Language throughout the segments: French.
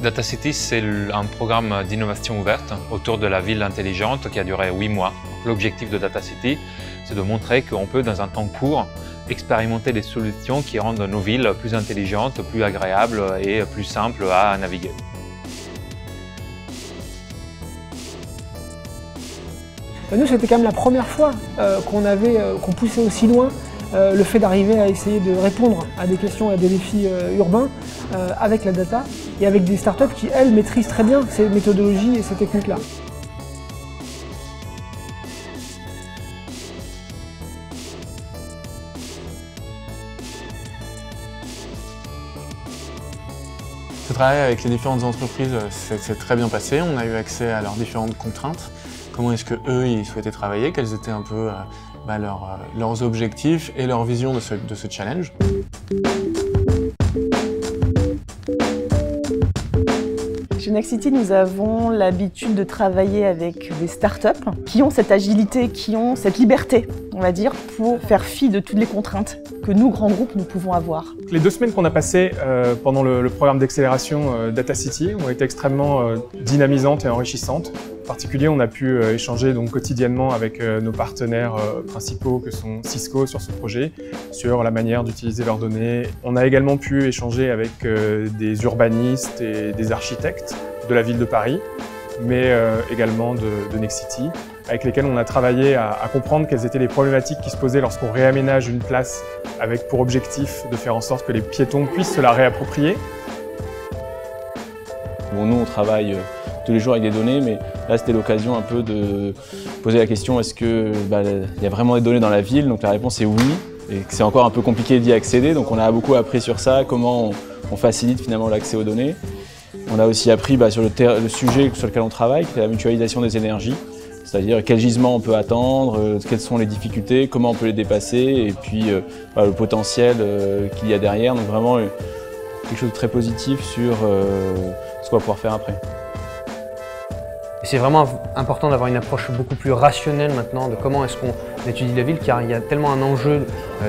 DataCity, c'est un programme d'innovation ouverte autour de la ville intelligente qui a duré 8 mois. L'objectif de DataCity, c'est de montrer qu'on peut, dans un temps court, expérimenter des solutions qui rendent nos villes plus intelligentes, plus agréables et plus simples à naviguer. Nous, c'était quand même la première fois qu'on poussait aussi loin le fait d'arriver à essayer de répondre à des questions et à des défis urbains avec la data et avec des startups qui, elles, maîtrisent très bien ces méthodologies et ces techniques-là. Ce travail avec les différentes entreprises s'est très bien passé. On a eu accès à leurs différentes contraintes. Comment est-ce qu'eux, ils souhaitaient travailler, quels étaient un peu leurs objectifs et leur vision de ce challenge. Chez Nexity, nous avons l'habitude de travailler avec des startups qui ont cette agilité, qui ont cette liberté, on va dire, pour faire fi de toutes les contraintes que nous, grands groupes, nous pouvons avoir. Les 2 semaines qu'on a passées pendant le programme d'accélération DataCity ont été extrêmement dynamisantes et enrichissantes. En particulier, on a pu échanger donc quotidiennement avec nos partenaires principaux que sont Cisco sur ce projet, sur la manière d'utiliser leurs données. On a également pu échanger avec des urbanistes et des architectes de la ville de Paris, mais également de Nexity, avec lesquels on a travaillé à comprendre quelles étaient les problématiques qui se posaient lorsqu'on réaménage une place avec pour objectif de faire en sorte que les piétons puissent se la réapproprier. Bon, nous, on travaille tous les jours avec des données, mais là, c'était l'occasion un peu de poser la question, est-ce qu'il y a vraiment des données dans la ville? Donc la réponse est oui, et que c'est encore un peu compliqué d'y accéder. Donc on a beaucoup appris sur ça, comment on facilite finalement l'accès aux données. On a aussi appris sur le sujet sur lequel on travaille, qui est la mutualisation des énergies. C'est-à-dire quel gisement on peut attendre, quelles sont les difficultés, comment on peut les dépasser, et puis le potentiel qu'il y a derrière. Donc vraiment quelque chose de très positif sur ce qu'on va pouvoir faire après. C'est vraiment important d'avoir une approche beaucoup plus rationnelle maintenant de comment est-ce qu'on étudie la ville, car il y a tellement un enjeu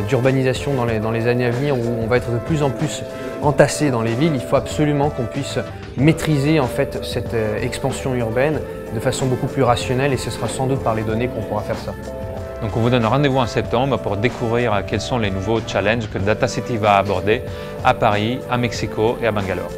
d'urbanisation dans les années à venir où on va être de plus en plus entassé dans les villes. Il faut absolument qu'on puisse maîtriser en fait cette expansion urbaine de façon beaucoup plus rationnelle, et ce sera sans doute par les données qu'on pourra faire ça. Donc on vous donne rendez-vous en septembre pour découvrir quels sont les nouveaux challenges que DataCity va aborder à Paris, à Mexico et à Bangalore.